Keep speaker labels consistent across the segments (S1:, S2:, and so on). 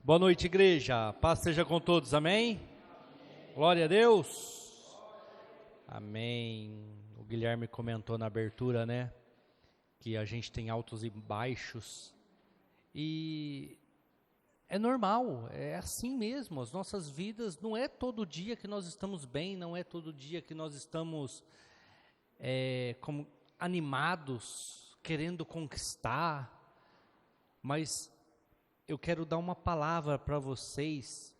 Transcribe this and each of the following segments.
S1: Boa noite, igreja. Paz seja com todos, amém? Glória a Deus. Amém. O Guilherme comentou na abertura, né? Que a gente tem altos e baixos. E é normal, é assim mesmo. As nossas vidas, não é todo dia que nós estamos bem, não é todo dia que nós estamos como animados, querendo conquistar. Mas eu quero dar uma palavra para vocês,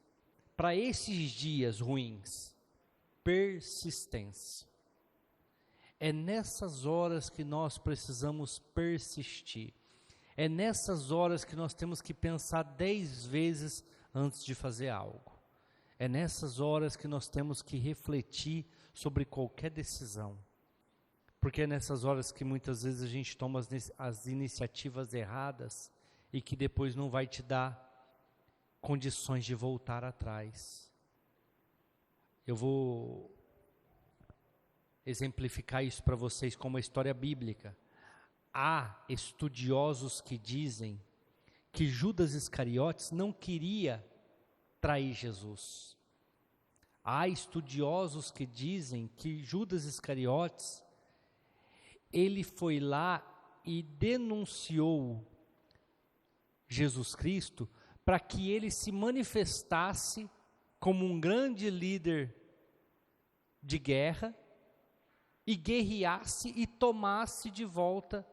S1: para esses dias ruins: persistência. É nessas horas que nós precisamos persistir. É nessas horas que nós temos que pensar 10 vezes antes de fazer algo. É nessas horas que nós temos que refletir sobre qualquer decisão. Porque é nessas horas que muitas vezes a gente toma as iniciativas erradas e que depois não vai te dar condições de voltar atrás. Eu vou exemplificar isso para vocês com uma história bíblica. Há estudiosos que dizem que Judas Iscariotes não queria trair Jesus. Há estudiosos que dizem que Judas Iscariotes, ele foi lá e denunciou Jesus Cristo para que ele se manifestasse como um grande líder de guerra e guerreasse e tomasse de volta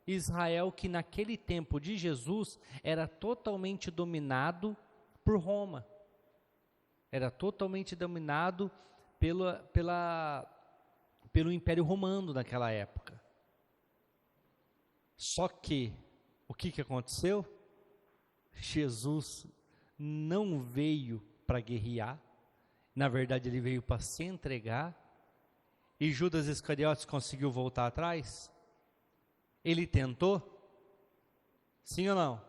S1: Israel, que naquele tempo de Jesus era totalmente dominado por Roma. Era totalmente dominado pelo Império Romano naquela época. Só que, o que aconteceu? Jesus não veio para guerrear, na verdade ele veio para se entregar. E Judas Iscariotes conseguiu voltar atrás? Ele tentou? Sim ou não?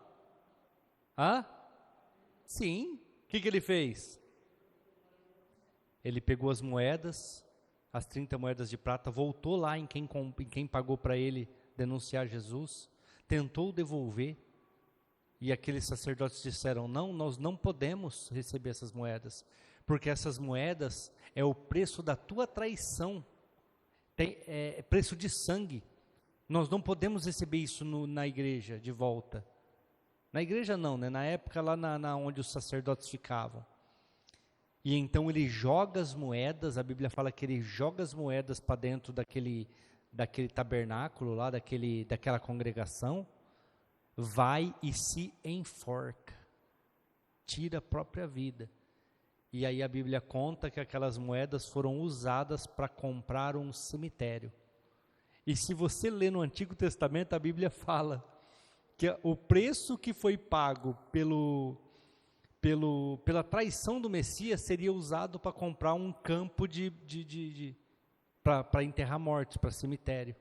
S1: Sim. O que ele fez? Ele pegou as moedas, as 30 moedas de prata, voltou lá em quem pagou para ele denunciar Jesus, tentou devolver. E aqueles sacerdotes disseram: não, nós não podemos receber essas moedas, porque essas moedas é o preço da tua traição, é preço de sangue. Nós não podemos receber isso na igreja de volta. Na igreja não, né? Na época lá onde os sacerdotes ficavam. E então ele joga as moedas, a Bíblia fala que ele joga as moedas para dentro daquele tabernáculo lá, daquela congregação, vai e se enforca, tira a própria vida. E aí a Bíblia conta que aquelas moedas foram usadas para comprar um cemitério. E se você lê no Antigo Testamento, a Bíblia fala que o preço que foi pago pela traição do Messias seria usado para comprar um campo para enterrar mortos, para cemitério.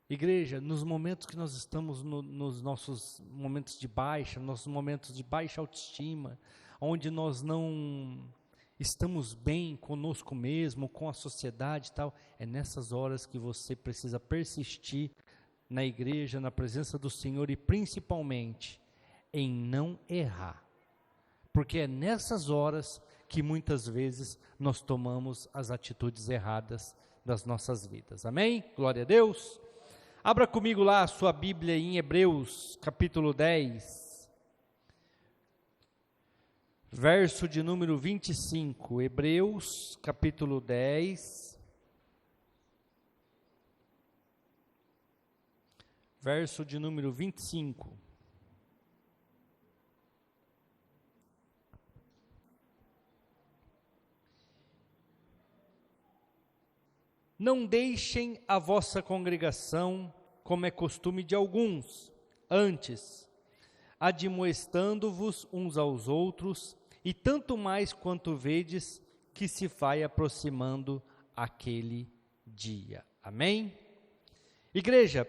S1: Igreja, nos momentos que nós estamos nos nossos momentos de baixa, nossos momentos de baixa autoestima, onde nós não estamos bem conosco mesmo, com a sociedade e tal, é nessas horas que você precisa persistir na igreja, na presença do Senhor e principalmente em não errar. Porque é nessas horas que muitas vezes nós tomamos as atitudes erradas das nossas vidas. Amém? Glória a Deus. Abra comigo lá a sua Bíblia em Hebreus, capítulo 10, verso de número 25. Hebreus, capítulo 10, verso de número 25. Não deixem a vossa congregação, como é costume de alguns, antes, admoestando-vos uns aos outros, e tanto mais quanto vedes que se vai aproximando aquele dia. Amém? Igreja,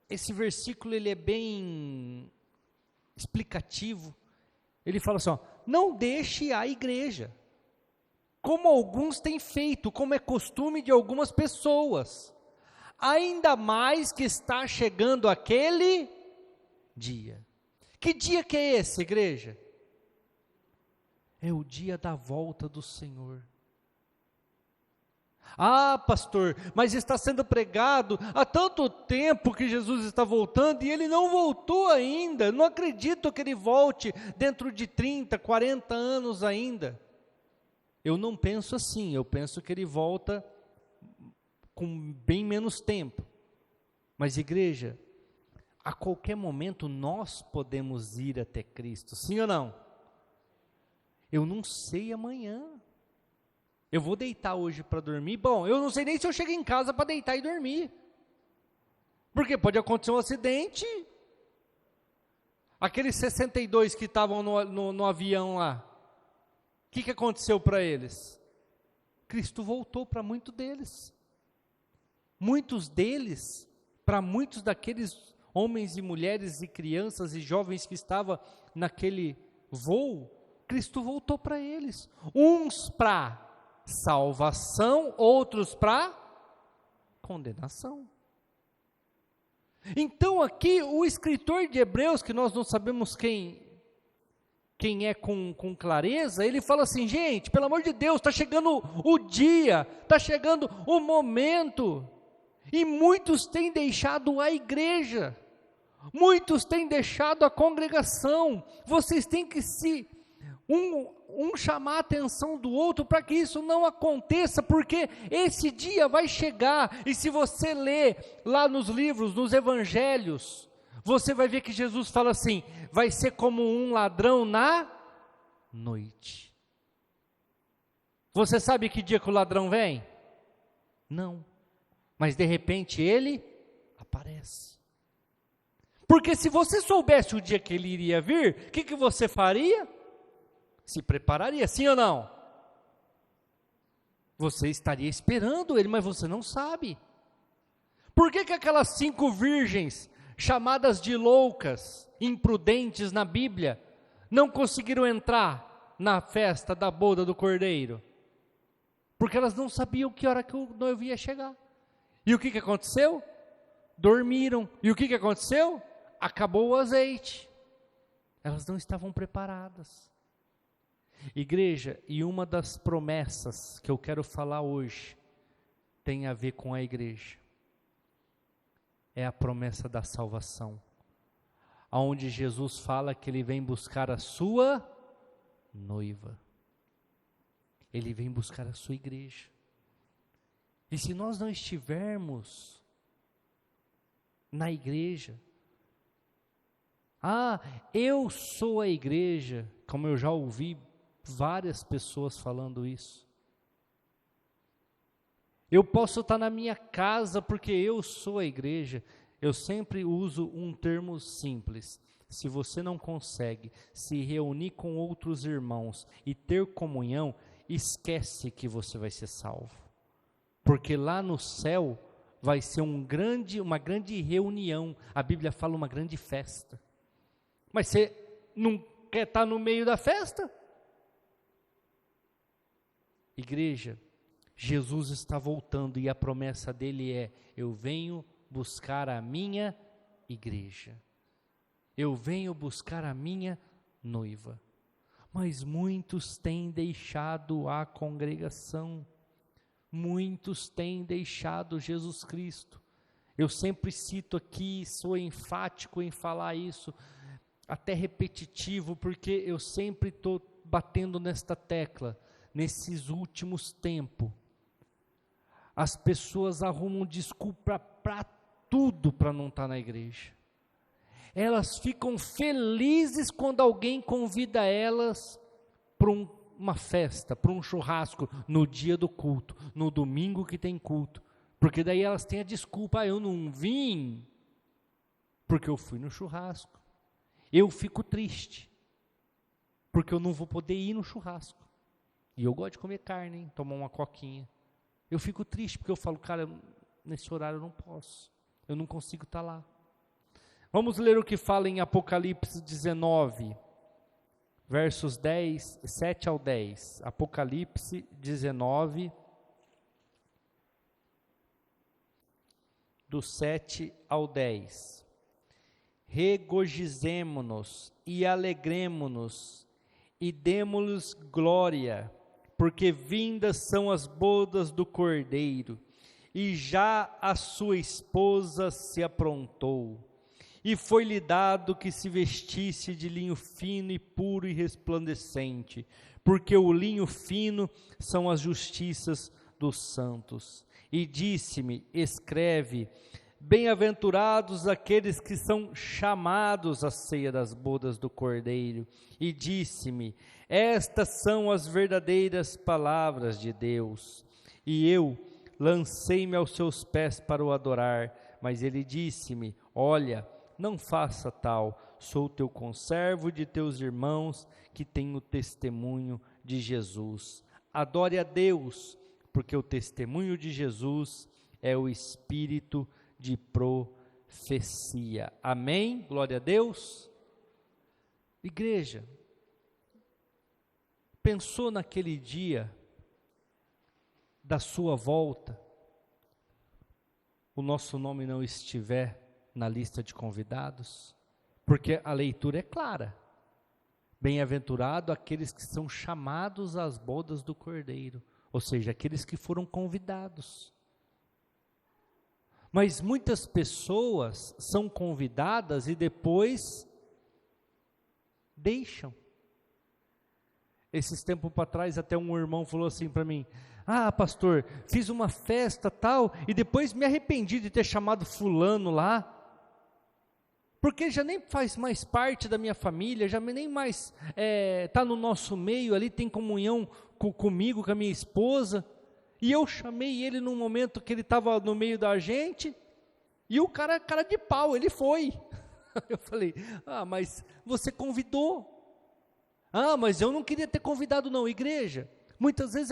S1: esse versículo ele é bem explicativo. Ele fala assim, não deixe a igreja, como alguns têm feito, como é costume de algumas pessoas, ainda mais que está chegando aquele dia. Que dia que é esse, igreja? É o dia da volta do Senhor. Ah, pastor, mas está sendo pregado há tanto tempo que Jesus está voltando e ele não voltou ainda. Não acredito que ele volte dentro de 30, 40 anos ainda. Eu não penso assim, eu penso que ele volta com bem menos tempo. Mas igreja, a qualquer momento nós podemos ir até Cristo, sim ou não? Eu não sei amanhã. Eu vou deitar hoje para dormir. Bom, eu não sei nem se eu chego em casa para deitar e dormir. Porque pode acontecer um acidente. Aqueles 62 que estavam no avião lá, o que aconteceu para eles? Cristo voltou para muitos deles. Muitos deles, para muitos daqueles homens e mulheres e crianças e jovens que estavam naquele voo, Cristo voltou para eles. Uns para salvação, outros para condenação. Então aqui o escritor de Hebreus, que nós não sabemos quem é com clareza, ele fala assim: gente, pelo amor de Deus, está chegando o dia, está chegando o momento, e muitos têm deixado a igreja, muitos têm deixado a congregação. Vocês têm que um chamar a atenção do outro para que isso não aconteça, porque esse dia vai chegar. E se você ler lá nos livros, nos evangelhos, você vai ver que Jesus fala assim: vai ser como um ladrão na noite. Você sabe que dia que o ladrão vem? Não, mas de repente ele aparece. Porque se você soubesse o dia que ele iria vir, o que você faria? Se prepararia, sim ou não? Você estaria esperando ele, mas você não sabe. Por que aquelas 5 virgens, chamadas de loucas, imprudentes na Bíblia, não conseguiram entrar na festa da boda do Cordeiro? Porque elas não sabiam que hora que o noivo ia chegar. E o que aconteceu? Dormiram. E o que aconteceu? Acabou o azeite. Elas não estavam preparadas. Igreja, e uma das promessas que eu quero falar hoje tem a ver com a igreja. É a promessa da salvação, onde Jesus fala que ele vem buscar a sua noiva. Ele vem buscar a sua igreja. E se nós não estivermos na igreja, eu sou a igreja, como eu já ouvi várias pessoas falando isso. Eu posso estar na minha casa porque eu sou a igreja. Eu sempre uso um termo simples: se você não consegue se reunir com outros irmãos e ter comunhão, esquece que você vai ser salvo, porque lá no céu vai ser uma grande reunião. A Bíblia fala uma grande festa. Mas você não quer estar no meio da festa? Igreja, Jesus está voltando e a promessa dele é: eu venho buscar a minha igreja, eu venho buscar a minha noiva. Mas muitos têm deixado a congregação, muitos têm deixado Jesus Cristo. Eu sempre cito aqui, sou enfático em falar isso, até repetitivo, porque eu sempre estou batendo nesta tecla. Nesses últimos tempos, as pessoas arrumam desculpa para tudo para não estar na igreja. Elas ficam felizes quando alguém convida elas para uma festa, para um churrasco, no dia do culto, no domingo que tem culto, porque daí elas têm a desculpa: eu não vim, porque eu fui no churrasco. Eu fico triste, porque eu não vou poder ir no churrasco. E eu gosto de comer carne, hein? Tomar uma coquinha. Eu fico triste, porque eu falo: cara, nesse horário eu não posso, eu não consigo estar lá. Vamos ler o que fala em Apocalipse 19, versos 7 ao 10. Apocalipse 19, do 7 ao 10. regozijemo-nos e alegremo-nos e demo-lhes glória, porque vindas são as bodas do Cordeiro, e já a sua esposa se aprontou. E foi-lhe dado que se vestisse de linho fino e puro e resplandecente, porque o linho fino são as justiças dos santos. E disse-me: escreve, bem-aventurados aqueles que são chamados à ceia das bodas do Cordeiro. E disse-me: estas são as verdadeiras palavras de Deus. E eu lancei-me aos seus pés para o adorar, mas ele disse-me: olha, não faça tal, sou teu conservo de teus irmãos, que têm o testemunho de Jesus. Adore a Deus, porque o testemunho de Jesus é o espírito de profecia. Amém? Glória a Deus. Igreja, pensou naquele dia da sua volta, o nosso nome não estiver na lista de convidados? Porque a leitura é clara. Bem-aventurado aqueles que são chamados às bodas do Cordeiro, ou seja, aqueles que foram convidados. Mas muitas pessoas são convidadas e depois deixam. Esses tempos para trás, até um irmão falou assim para mim: ah, pastor, fiz uma festa tal, e depois me arrependi de ter chamado fulano lá, porque já nem faz mais parte da minha família, já nem mais está no nosso meio ali, tem comunhão comigo, com a minha esposa, e eu chamei ele num momento que ele estava no meio da gente, e o cara de pau, ele foi. Eu falei: ah, mas você convidou. Ah, mas eu não queria ter convidado não. Igreja, muitas vezes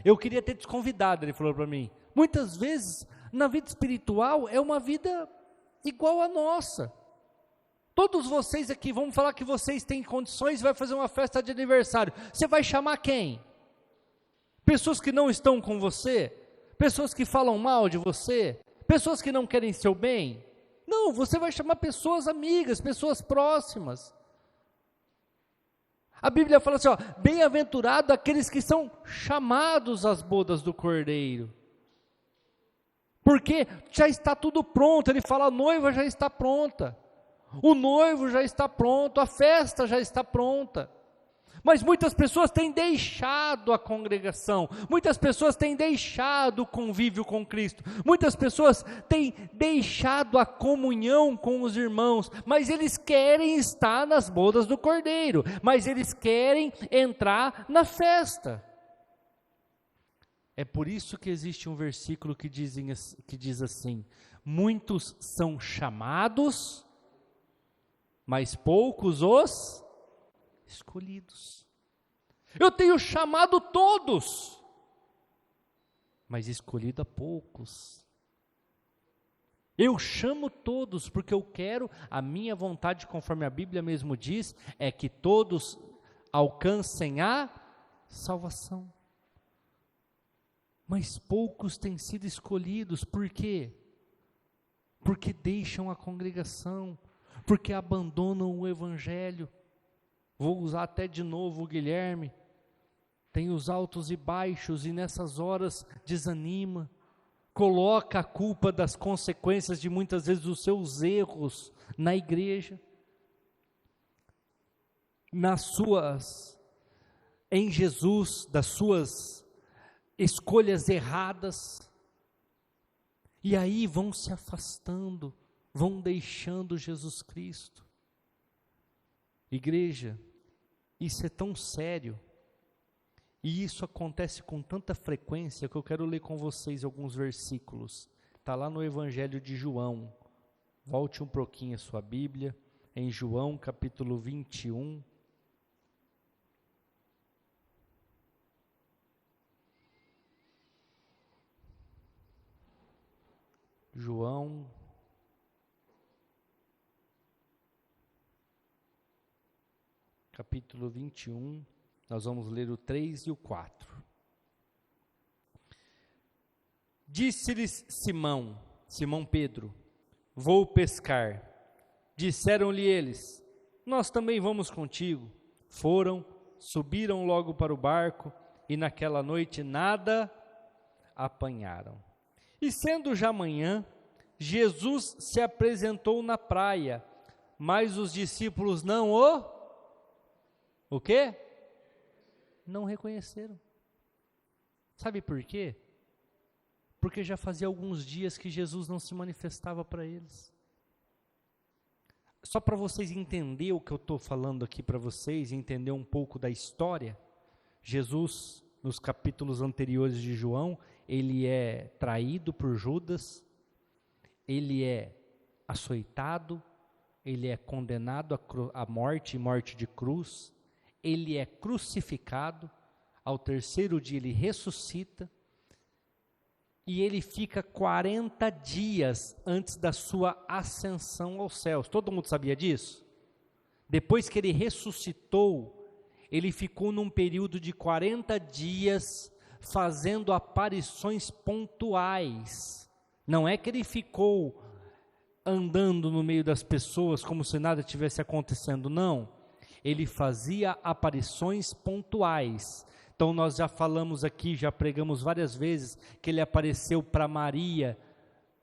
S1: eu queria ter desconvidado, ele falou para mim. Muitas vezes, na vida espiritual, é uma vida igual à nossa. Todos vocês aqui, vamos falar que vocês têm condições e vai fazer uma festa de aniversário. Você vai chamar quem? Pessoas que não estão com você? Pessoas que falam mal de você? Pessoas que não querem seu bem? Não, você vai chamar pessoas amigas, pessoas próximas. A Bíblia fala assim, ó, bem-aventurado aqueles que são chamados às bodas do Cordeiro. Porque já está tudo pronto. Ele fala: a noiva já está pronta, o noivo já está pronto, a festa já está pronta. Mas muitas pessoas têm deixado a congregação, muitas pessoas têm deixado o convívio com Cristo, muitas pessoas têm deixado a comunhão com os irmãos, mas eles querem estar nas bodas do Cordeiro, mas eles querem entrar na festa. É por isso que existe um versículo que diz assim: muitos são chamados, mas poucos os escolhidos. Eu tenho chamado todos, mas escolhido a poucos. Eu chamo todos porque eu quero, a minha vontade, conforme a Bíblia mesmo diz, é que todos alcancem a salvação. Mas poucos têm sido escolhidos. Por quê? Porque deixam a congregação, porque abandonam o Evangelho. Vou usar até de novo o Guilherme, tem os altos e baixos, e nessas horas desanima, coloca a culpa das consequências de muitas vezes dos seus erros na igreja, em Jesus, das suas escolhas erradas, e aí vão se afastando, vão deixando Jesus Cristo. Igreja, isso é tão sério, e isso acontece com tanta frequência, que eu quero ler com vocês alguns versículos. Está lá no Evangelho de João. Volte um pouquinho a sua Bíblia, em João capítulo 21. João capítulo 21, nós vamos ler o 3 e o 4. Disse-lhes Simão Pedro: vou pescar. Disseram-lhe eles: nós também vamos contigo. Foram, subiram logo para o barco, e naquela noite nada apanharam. E sendo já manhã, Jesus se apresentou na praia, mas os discípulos não o quê? Não reconheceram. Sabe por quê? Porque já fazia alguns dias que Jesus não se manifestava para eles. Só para vocês entenderem o que eu estou falando aqui para vocês, entender um pouco da história, Jesus, nos capítulos anteriores de João, ele é traído por Judas, ele é açoitado, ele é condenado à morte, morte de cruz, ele é crucificado, ao terceiro dia ele ressuscita, e ele fica 40 dias antes da sua ascensão aos céus. Todo mundo sabia disso? Depois que ele ressuscitou, ele ficou num período de 40 dias fazendo aparições pontuais. Não é que ele ficou andando no meio das pessoas como se nada tivesse acontecendo, não. Ele fazia aparições pontuais. Então nós já falamos aqui, já pregamos várias vezes, que ele apareceu para Maria,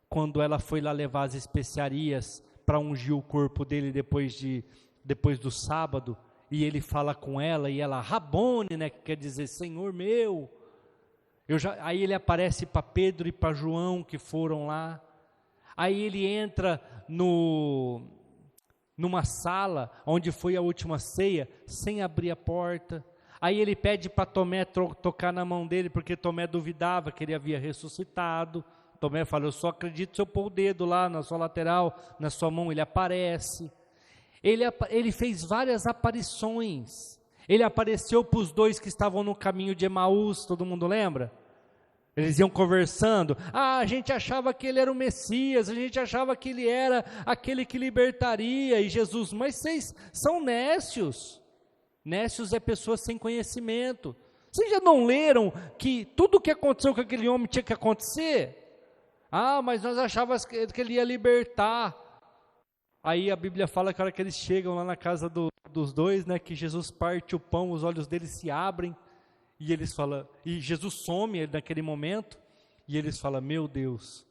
S1: quando ela foi lá levar as especiarias para ungir o corpo dele depois do sábado, e ele fala com ela, e ela, Rabone, né, que quer dizer, Senhor meu. Aí ele aparece para Pedro e para João, que foram lá. Aí ele entra numa sala, onde foi a última ceia, sem abrir a porta. Aí ele pede para Tomé tocar na mão dele, porque Tomé duvidava que ele havia ressuscitado. Tomé fala, eu só acredito se eu pôr o dedo lá na sua lateral, na sua mão. Ele aparece. Ele fez várias aparições. Ele apareceu para os dois que estavam no caminho de Emaús, todo mundo lembra? Eles iam conversando, a gente achava que ele era o Messias, a gente achava que ele era aquele que libertaria, e Jesus, mas vocês são nécios. Nécios é pessoas sem conhecimento. Vocês já não leram que tudo o que aconteceu com aquele homem tinha que acontecer? Mas nós achávamos que ele ia libertar. Aí a Bíblia fala que a hora que eles chegam lá na casa dos dois, né, que Jesus parte o pão, os olhos deles se abrem, e eles falam, e Jesus some naquele momento, e eles falam, meu Deus,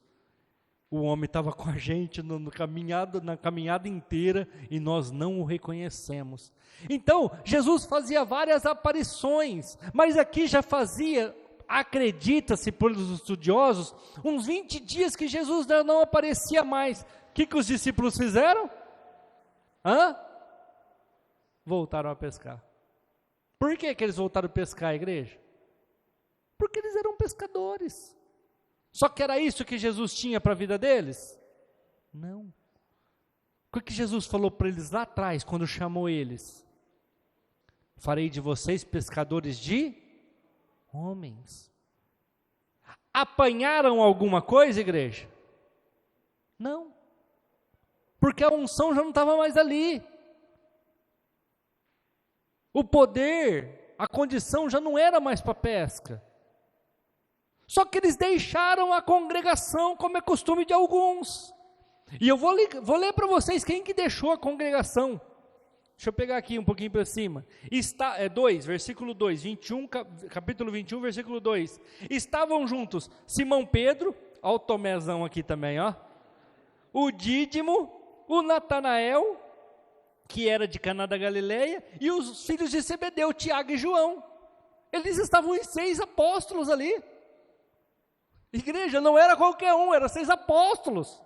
S1: o homem estava com a gente na caminhada inteira, e nós não o reconhecemos. Então, Jesus fazia várias aparições, mas aqui já fazia, acredita-se pelos estudiosos, uns 20 dias que Jesus não aparecia mais. O que os discípulos fizeram? Voltaram a pescar. Por que eles voltaram a pescar, a igreja? Porque eles eram pescadores. Só que era isso que Jesus tinha para a vida deles? Não. O que Jesus falou para eles lá atrás, quando chamou eles? Farei de vocês pescadores de homens. Apanharam alguma coisa, igreja? Não. Porque a unção já não estava mais ali. O poder, a condição já não era mais para pesca. Só que eles deixaram a congregação, como é costume de alguns. E eu vou ler para vocês quem que deixou a congregação. Deixa eu pegar aqui um pouquinho para cima. 2, versículo 2, capítulo 21, versículo 2. Estavam juntos Simão Pedro, olha o Tomézão aqui também, ó. O Dídimo, o Natanael, que era de Caná da Galileia, e os filhos de Zebedeu, Tiago e João. Eles estavam em 6 apóstolos ali. Igreja, não era qualquer um, eram 6 apóstolos.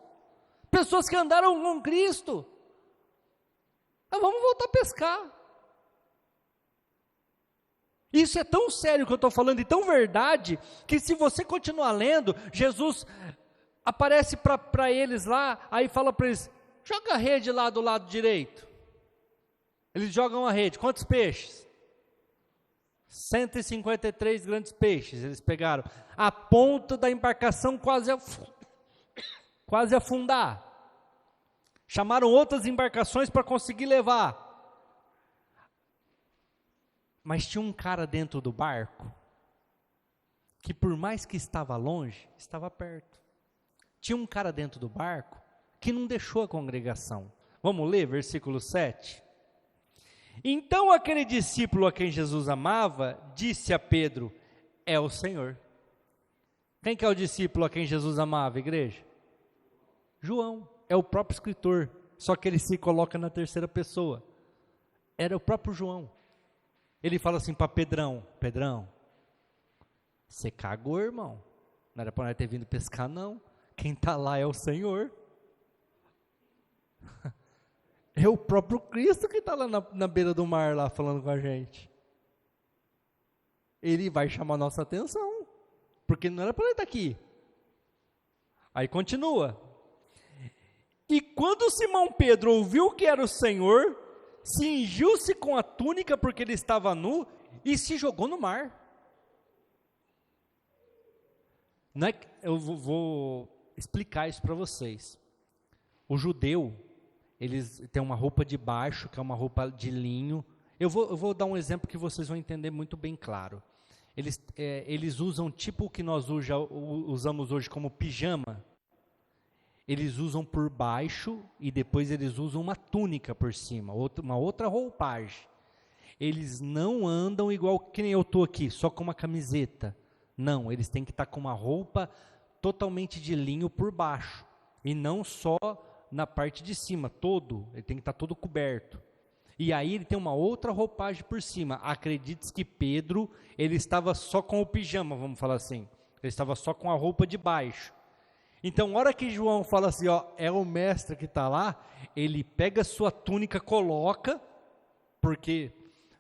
S1: Pessoas que andaram com Cristo. Vamos voltar a pescar. Isso é tão sério que eu estou falando e tão verdade, que se você continuar lendo, Jesus aparece para eles lá, aí fala para eles, joga a rede lá do lado direito. Eles jogam a rede, quantos peixes? 153 grandes peixes eles pegaram, a ponto da embarcação quase afundar. Chamaram outras embarcações para conseguir levar. Mas tinha um cara dentro do barco, que por mais que estava longe, estava perto. Tinha um cara dentro do barco, que não deixou a congregação. Vamos ler versículo 7? Então aquele discípulo a quem Jesus amava, disse a Pedro, é o Senhor. Quem que é o discípulo a quem Jesus amava, igreja? João, é o próprio escritor, só que ele se coloca na terceira pessoa. Era o próprio João. Ele fala assim para Pedrão, Pedrão, você cagou, irmão. Não era para nós ter vindo pescar, não. Quem está lá é o Senhor. É o próprio Cristo que está lá na beira do mar, lá falando com a gente. Ele vai chamar nossa atenção, porque não era para ele estar aqui. Aí continua. E quando Simão Pedro ouviu que era o Senhor, cingiu-se com a túnica porque ele estava nu e se jogou no mar. Não é, eu vou explicar isso para vocês. O judeu, eles têm uma roupa de baixo, que é uma roupa de linho. Eu vou dar um exemplo que vocês vão entender muito bem claro. Eles usam tipo o que nós usamos hoje como pijama. Eles usam por baixo e depois eles usam uma túnica por cima, uma outra roupagem. Eles não andam igual que nem eu estou aqui, só com uma camiseta. Não, eles têm que estar com uma roupa totalmente de linho por baixo. E não só na parte de cima, ele tem que estar todo coberto. E aí ele tem uma outra roupagem por cima. Acredite que Pedro, ele estava só com o pijama, vamos falar assim. Ele estava só com a roupa de baixo. Então, na hora que João fala assim, ó, é o mestre que está lá, ele pega a sua túnica, coloca, porque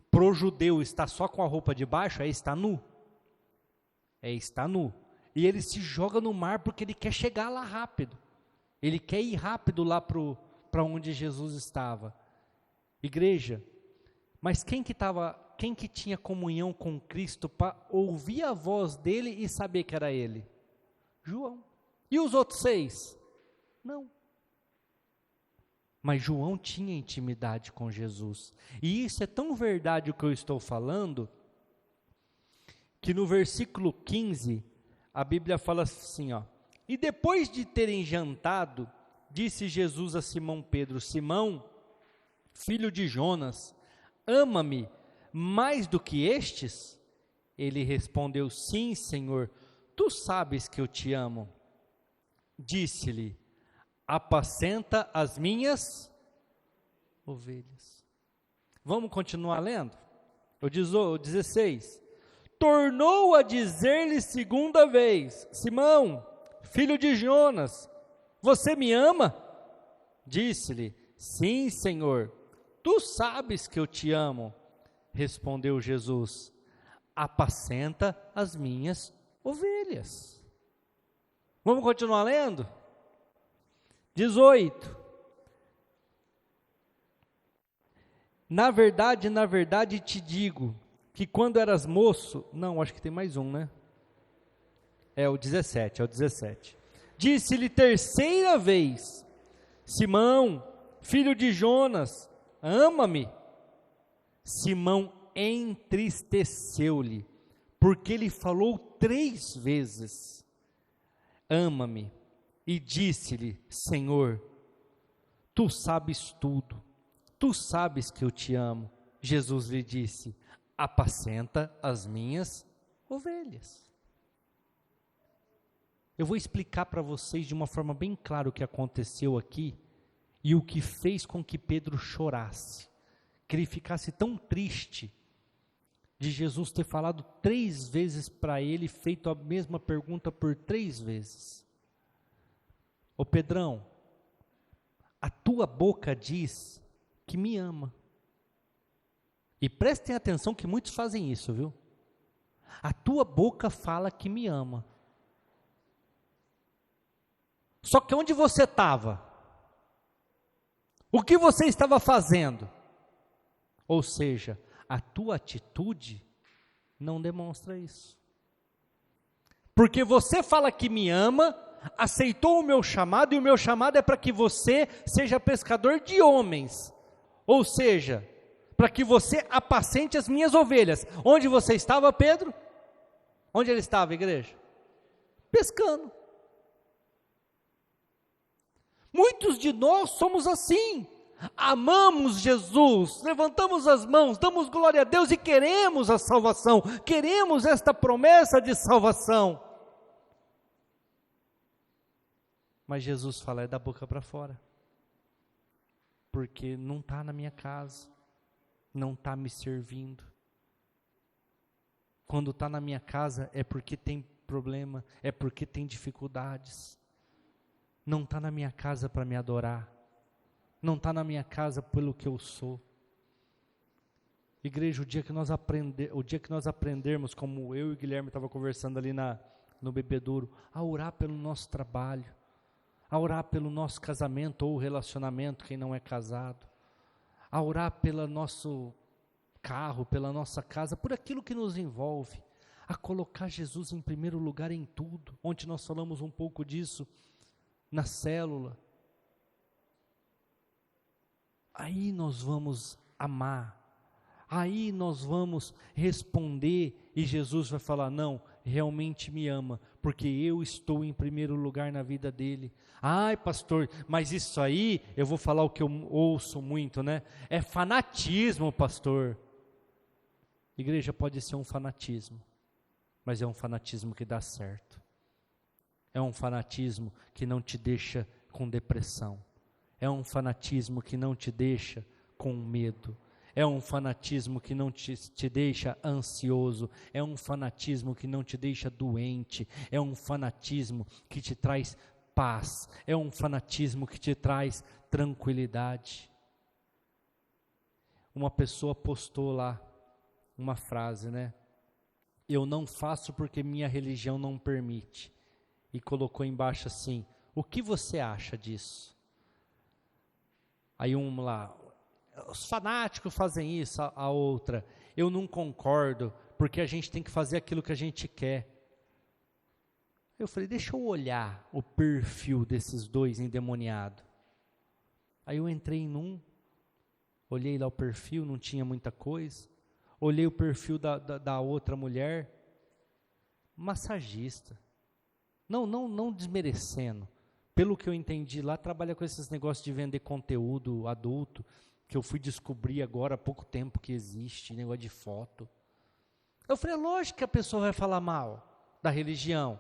S1: para o judeu estar só com a roupa de baixo é estar nu. É estar nu. E ele se joga no mar porque ele quer chegar lá rápido. Ele quer ir rápido lá para onde Jesus estava. Igreja, mas quem que tinha comunhão com Cristo para ouvir a voz dele e saber que era ele? João. E os outros 6? Não. Mas João tinha intimidade com Jesus. E isso é tão verdade o que eu estou falando, que no versículo 15, a Bíblia fala assim, ó. E depois de terem jantado, disse Jesus a Simão Pedro, Simão, filho de Jonas, ama-me mais do que estes? Ele respondeu, sim, Senhor, tu sabes que eu te amo. Disse-lhe, apacenta as minhas ovelhas. Vamos continuar lendo? O 16. Tornou a dizer-lhe segunda vez, Simão, filho de Jonas, você me ama? Disse-lhe, sim, Senhor, tu sabes que eu te amo. Respondeu Jesus, apacenta as minhas ovelhas. Vamos continuar lendo? 18. Na verdade te digo, que quando eras moço, não, acho que tem mais um, né? É o 17. Disse-lhe terceira vez, Simão, filho de Jonas, ama-me? Simão entristeceu-lhe, porque ele falou 3 vezes, ama-me, e disse-lhe, Senhor, tu sabes tudo, tu sabes que eu te amo. Jesus lhe disse, apacenta as minhas ovelhas. Eu vou explicar para vocês de uma forma bem clara o que aconteceu aqui e o que fez com que Pedro chorasse, que ele ficasse tão triste de Jesus ter falado 3 vezes para ele, feito a mesma pergunta por 3 vezes. Ô Pedrão, a tua boca diz que me ama. E prestem atenção que muitos fazem isso, viu? A tua boca fala que me ama. Só que onde você estava? O que você estava fazendo? Ou seja, a tua atitude não demonstra isso. Porque você fala que me ama, aceitou o meu chamado, e o meu chamado é para que você seja pescador de homens. Ou seja, para que você apacente as minhas ovelhas. Onde você estava, Pedro? Onde ele estava, igreja? Pescando. Muitos de nós somos assim. amamos Jesus, levantamos as mãos, damos glória a Deus e queremos a salvação, queremos esta promessa de salvação. Mas Jesus fala, é da boca para fora, porque não está na minha casa, não está me servindo. Quando está na minha casa é porque tem problema, é porque tem dificuldades. Não está na minha casa para me adorar, não está na minha casa pelo que eu sou. Igreja, o dia que nós aprendermos, como eu e o Guilherme estava conversando ali no bebedouro, a orar pelo nosso trabalho, a orar pelo nosso casamento ou relacionamento, quem não é casado, a orar pelo nosso carro, pela nossa casa, por aquilo que nos envolve, a colocar Jesus em primeiro lugar em tudo. Ontem nós falamos um pouco disso na célula. Aí nós vamos amar, aí nós vamos responder e Jesus vai falar, não, realmente me ama, porque eu estou em primeiro lugar na vida dele. Ai pastor, mas isso aí, eu vou falar o que eu ouço muito, né? É fanatismo, pastor. Igreja, pode ser um fanatismo, mas é um fanatismo que dá certo. É um fanatismo que não te deixa com depressão. É um fanatismo que não te deixa com medo. É um fanatismo que não te deixa ansioso. É um fanatismo que não te deixa doente. É um fanatismo que te traz paz. É um fanatismo que te traz tranquilidade. Uma pessoa postou lá uma frase, né? Eu não faço porque minha religião não permite. E colocou embaixo assim, o que você acha disso? Aí lá, os fanáticos fazem isso, a outra, eu não concordo, porque a gente tem que fazer aquilo que a gente quer. Eu falei, deixa eu olhar o perfil desses dois endemoniados. Aí eu entrei olhei lá o perfil, não tinha muita coisa. Olhei o perfil da outra mulher, massagista. Não desmerecendo. Pelo que eu entendi lá, trabalha com esses negócios de vender conteúdo adulto, que eu fui descobrir agora há pouco tempo que existe, negócio de foto. Eu falei, é lógico que a pessoa vai falar mal da religião.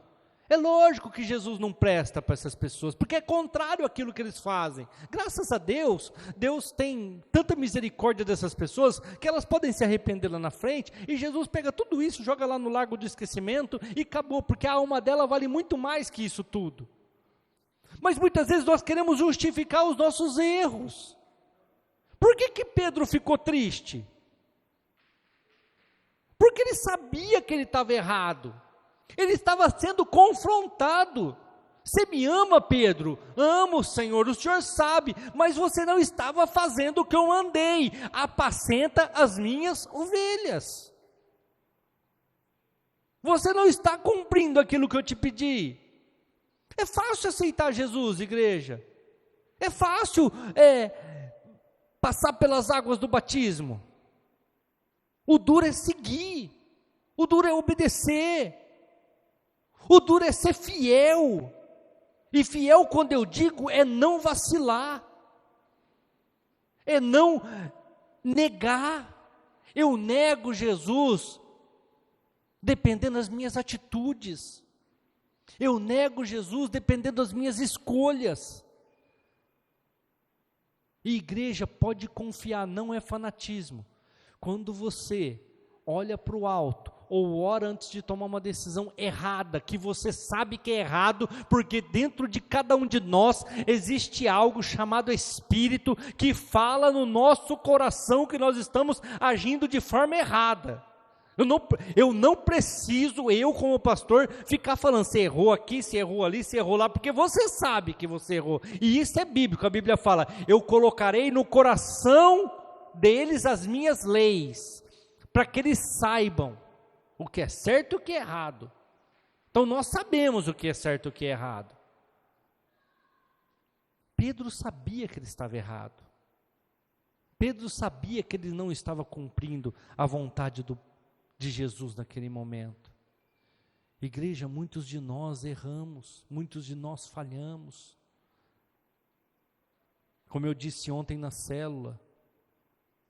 S1: É lógico que Jesus não presta para essas pessoas, porque é contrário àquilo que eles fazem. Graças a Deus, Deus tem tanta misericórdia dessas pessoas, que elas podem se arrepender lá na frente, e Jesus pega tudo isso, joga lá no lago de esquecimento, e acabou, porque a alma dela vale muito mais que isso tudo. Mas muitas vezes nós queremos justificar os nossos erros. Por que Pedro ficou triste? Porque ele sabia que ele estava errado. Ele estava sendo confrontado. Você me ama, Pedro? Amo, Senhor, o Senhor sabe, mas você não estava fazendo o que eu mandei. Apacenta as minhas ovelhas. Você não está cumprindo aquilo que eu te pedi. É fácil aceitar Jesus, igreja. É fácil passar pelas águas do batismo. O duro é seguir. O duro é obedecer. O duro é ser fiel. E fiel, quando eu digo, é não vacilar. É não negar. Eu nego Jesus, dependendo das minhas atitudes. Eu nego Jesus dependendo das minhas escolhas. E igreja, pode confiar, não é fanatismo. Quando você olha para o alto, ou ora antes de tomar uma decisão errada, que você sabe que é errado, porque dentro de cada um de nós existe algo chamado Espírito, que fala no nosso coração que nós estamos agindo de forma errada. Eu não preciso, eu como pastor, ficar falando, você errou aqui, você errou ali, você errou lá, porque você sabe que você errou, e isso é bíblico, a Bíblia fala, eu colocarei no coração deles as minhas leis, para que eles saibam o que é certo e o que é errado. Então nós sabemos o que é certo e o que é errado. Pedro sabia que ele estava errado, Pedro sabia que ele não estava cumprindo a vontade de Jesus naquele momento. Igreja, muitos de nós erramos, muitos de nós falhamos. Como eu disse ontem na célula,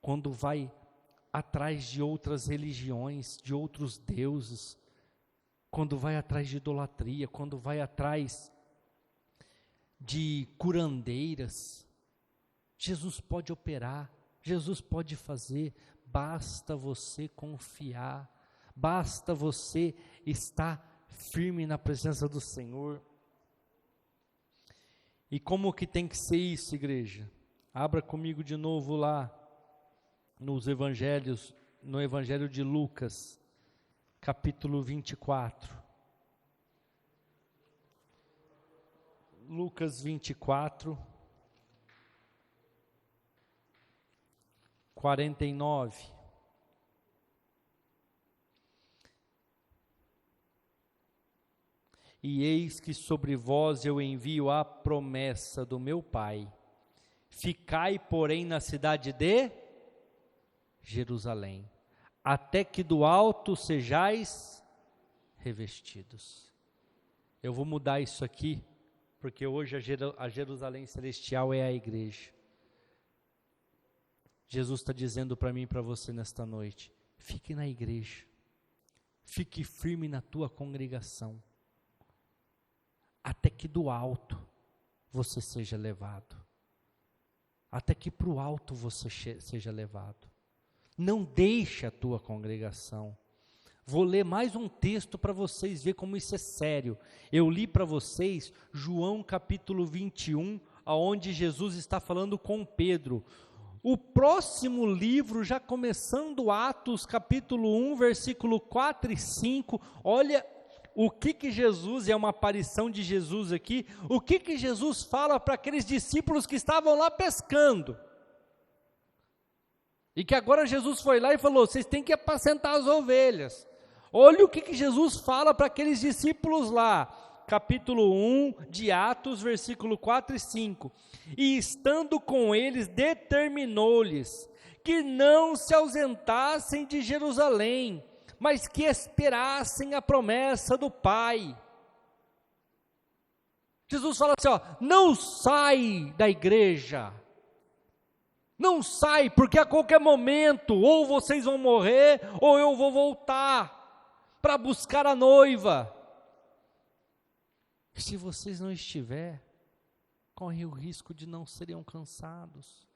S1: quando vai atrás de outras religiões, de outros deuses, quando vai atrás de idolatria, quando vai atrás de curandeiras, Jesus pode operar, Jesus pode fazer, basta você confiar, basta você estar firme na presença do Senhor. E como que tem que ser isso, igreja? Abra comigo de novo lá, nos evangelhos, no evangelho de Lucas, capítulo 24. Lucas 24, 49. E eis que sobre vós eu envio a promessa do meu Pai. Ficai, porém, na cidade de Jerusalém, até que do alto sejais revestidos. Eu vou mudar isso aqui, porque hoje a Jerusalém celestial é a igreja. Jesus está dizendo para mim e para você nesta noite, fique na igreja, fique firme na tua congregação, até que do alto você seja levado, até que para o alto você seja levado. Não deixe a tua congregação. Vou ler mais um texto para vocês verem como isso é sério. Eu li para vocês João capítulo 21, onde Jesus está falando com Pedro. O próximo livro, já começando Atos capítulo 1, versículo 4 e 5, olha o que Jesus, é uma aparição de Jesus aqui, o que Jesus fala para aqueles discípulos que estavam lá pescando. E que agora Jesus foi lá e falou, vocês têm que apacentar as ovelhas. Olha o que Jesus fala para aqueles discípulos lá, capítulo 1 de Atos, versículo 4 e 5. E estando com eles, determinou-lhes que não se ausentassem de Jerusalém, mas que esperassem a promessa do Pai. Jesus fala assim, não sai da igreja, não sai, porque a qualquer momento, ou vocês vão morrer, ou eu vou voltar para buscar a noiva. Se vocês não estiverem, corre o risco de não serem cansados.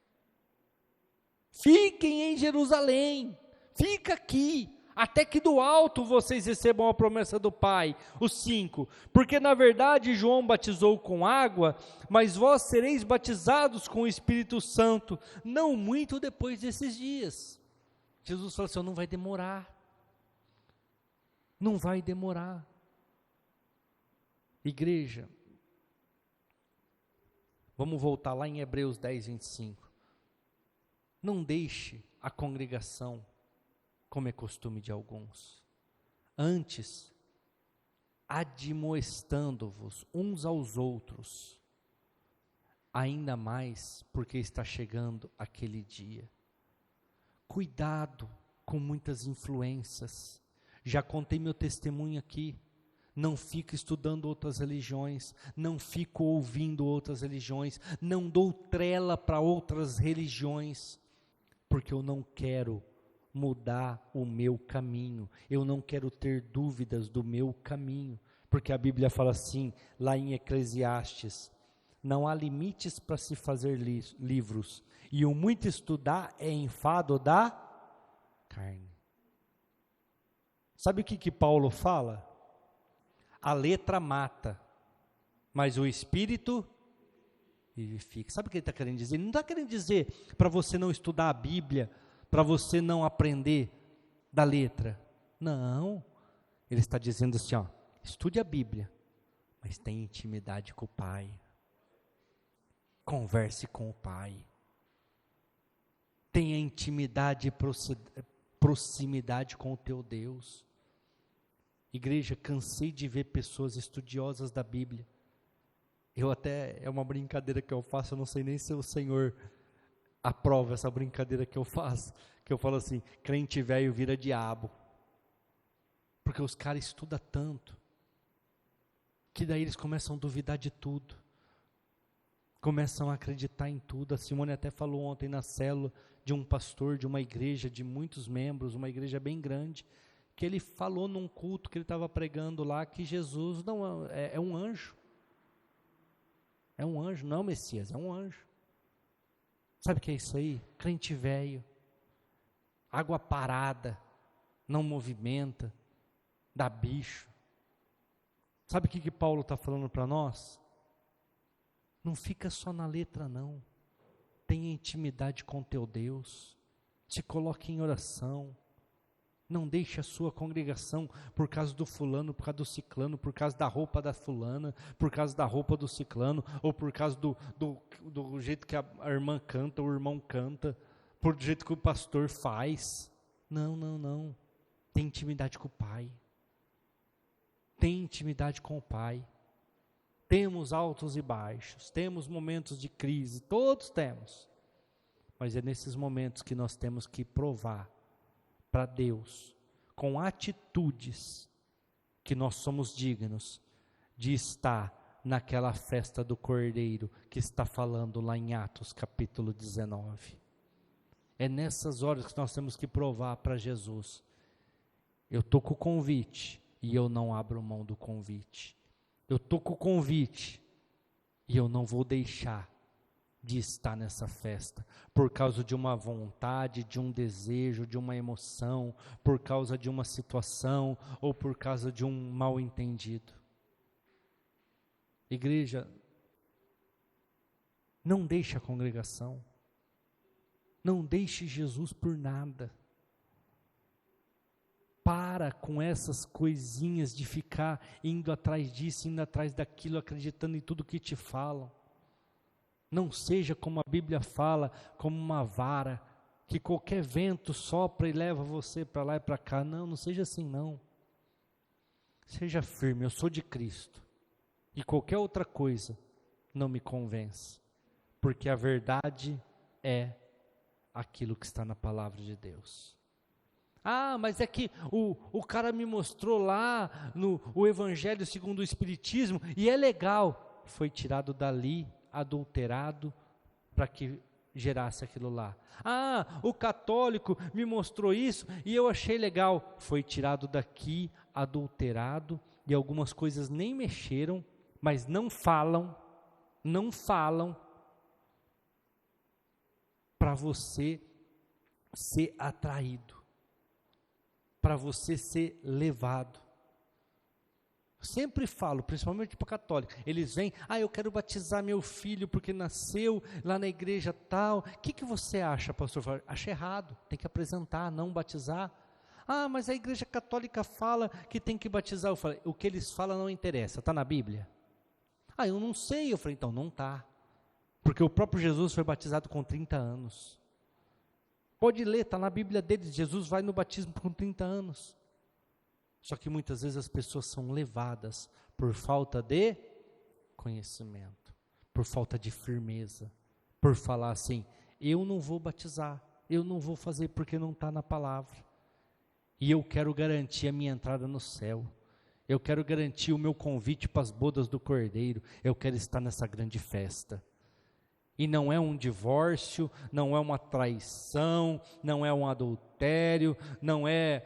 S1: Fiquem em Jerusalém, fica aqui, até que do alto vocês recebam a promessa do Pai. O 5, porque na verdade João batizou com água, mas vós sereis batizados com o Espírito Santo, não muito depois desses dias. Jesus falou assim, não vai demorar, não vai demorar. Igreja, vamos voltar lá em Hebreus 10, 25. Não deixe a congregação como é costume de alguns. Antes, admoestando-vos uns aos outros, ainda mais porque está chegando aquele dia. Cuidado com muitas influências. Já contei meu testemunho aqui. Não fico estudando outras religiões, não fico ouvindo outras religiões, não dou trela para outras religiões, porque eu não quero mudar o meu caminho, eu não quero ter dúvidas do meu caminho, porque a Bíblia fala assim, lá em Eclesiastes, não há limites para se fazer livros, e o muito estudar é enfado da carne. Sabe o que Paulo fala? A letra mata, mas o Espírito vivifica. Sabe o que ele está querendo dizer? Ele não está querendo dizer para você não estudar a Bíblia, para você não aprender da letra. Não, ele está dizendo assim, estude a Bíblia, mas tenha intimidade com o Pai. Converse com o Pai. Tenha intimidade e proximidade com o teu Deus. Igreja, cansei de ver pessoas estudiosas da Bíblia. É uma brincadeira que eu faço, eu não sei nem se o Senhor aprova essa brincadeira que eu faço, que eu falo assim, crente velho vira diabo. Porque os caras estudam tanto, que daí eles começam a duvidar de tudo. começam a acreditar em tudo. A Simone até falou ontem na célula de um pastor de uma igreja de muitos membros, uma igreja bem grande, que ele falou num culto que ele estava pregando lá, que Jesus não é um anjo. É um anjo, não Messias, é um anjo. Sabe o que é isso aí? Crente velho, água parada, não movimenta, dá bicho. Sabe o que Paulo está falando para nós? Não fica só na letra não, tenha intimidade com teu Deus, se coloque em oração, não deixe a sua congregação por causa do fulano, por causa do ciclano, por causa da roupa da fulana, por causa da roupa do ciclano, ou por causa do jeito que a irmã canta, o irmão canta, por jeito que o pastor faz. Não, tem intimidade com o Pai, tem intimidade com o Pai. Temos altos e baixos, temos momentos de crise, todos temos, mas é nesses momentos que nós temos que provar para Deus, com atitudes, que nós somos dignos de estar naquela festa do Cordeiro, que está falando lá em Atos capítulo 19, é nessas horas que nós temos que provar para Jesus, eu estou com o convite, e eu não abro mão do convite, eu estou com o convite, e eu não vou deixar de estar nessa festa, por causa de uma vontade, de um desejo, de uma emoção, por causa de uma situação, ou por causa de um mal entendido. Igreja, não deixe a congregação, não deixe Jesus por nada. Para com essas coisinhas de ficar indo atrás disso, indo atrás daquilo, acreditando em tudo que te falam. Não seja como a Bíblia fala, como uma vara, que qualquer vento sopra e leva você para lá e para cá. Não seja assim não. Seja firme, eu sou de Cristo. E qualquer outra coisa não me convence. Porque a verdade é aquilo que está na palavra de Deus. Ah, mas é que o cara me mostrou lá o Evangelho segundo o Espiritismo, e é legal. Foi tirado dali, adulterado, para que gerasse aquilo lá. Ah, o católico me mostrou isso, e eu achei legal. Foi tirado daqui, adulterado, e algumas coisas nem mexeram, mas não falam, para você ser atraído, para você ser levado. Sempre falo, principalmente para católico, eles vêm, eu quero batizar meu filho porque nasceu lá na igreja tal. O que você acha, pastor? Acho errado, tem que apresentar, não batizar. Mas a igreja católica fala que tem que batizar. Eu falei, o que eles falam não interessa, está na Bíblia? Eu não sei. Eu falei, então não está, porque o próprio Jesus foi batizado com 30 anos. Pode ler, está na Bíblia deles, Jesus vai no batismo com 30 anos. Só que muitas vezes as pessoas são levadas por falta de conhecimento, por falta de firmeza, por falar assim, eu não vou batizar, eu não vou fazer porque não está na palavra. E eu quero garantir a minha entrada no céu, eu quero garantir o meu convite para as bodas do Cordeiro, eu quero estar nessa grande festa. E não é um divórcio, não é uma traição, não é um adultério, não é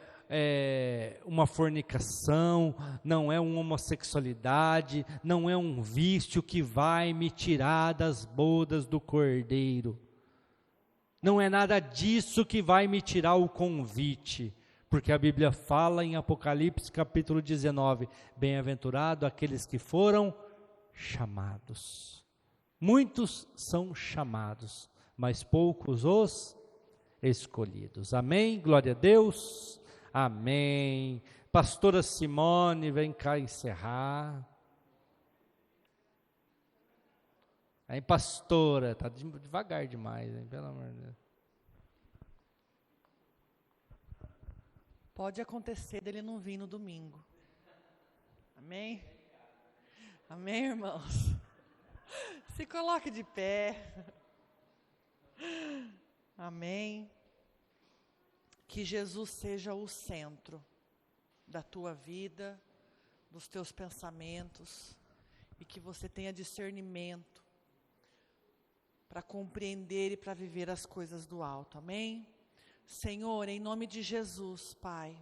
S1: uma fornicação, não é uma homossexualidade, não é um vício que vai me tirar das bodas do Cordeiro. Não é nada disso que vai me tirar o convite, porque a Bíblia fala em Apocalipse capítulo 19, bem-aventurado aqueles que foram chamados. Muitos são chamados, mas poucos os escolhidos. Amém? Glória a Deus. Amém. Pastora Simone, vem cá encerrar. Aí, pastora, está devagar demais, hein? Pelo amor de Deus.
S2: Pode acontecer dele não vir no domingo. Amém? Amém, irmãos? Se coloque de pé. Amém. Que Jesus seja o centro da tua vida, dos teus pensamentos, e que você tenha discernimento para compreender e para viver as coisas do alto. Amém? Senhor, em nome de Jesus, Pai,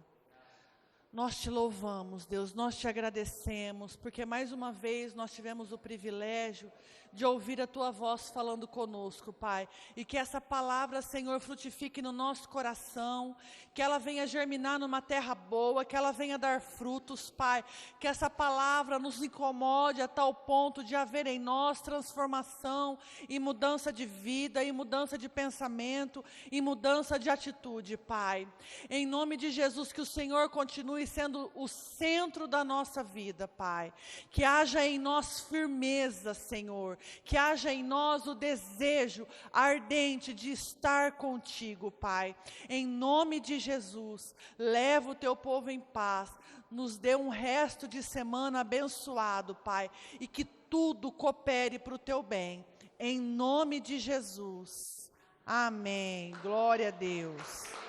S2: nós te louvamos, Deus, nós te agradecemos, porque mais uma vez nós tivemos o privilégio de ouvir a Tua voz falando conosco, Pai, e que essa palavra, Senhor, frutifique no nosso coração, que ela venha germinar numa terra boa, que ela venha dar frutos, Pai, que essa palavra nos incomode a tal ponto de haver em nós transformação e mudança de vida, e mudança de pensamento, e mudança de atitude, Pai. Em nome de Jesus, que o Senhor continue sendo o centro da nossa vida, Pai, que haja em nós firmeza, Senhor, que haja em nós o desejo ardente de estar contigo, Pai. Em nome de Jesus, leva o teu povo em paz, nos dê um resto de semana abençoado, Pai, e que tudo coopere para o teu bem. Em nome de Jesus. Amém. Glória a Deus.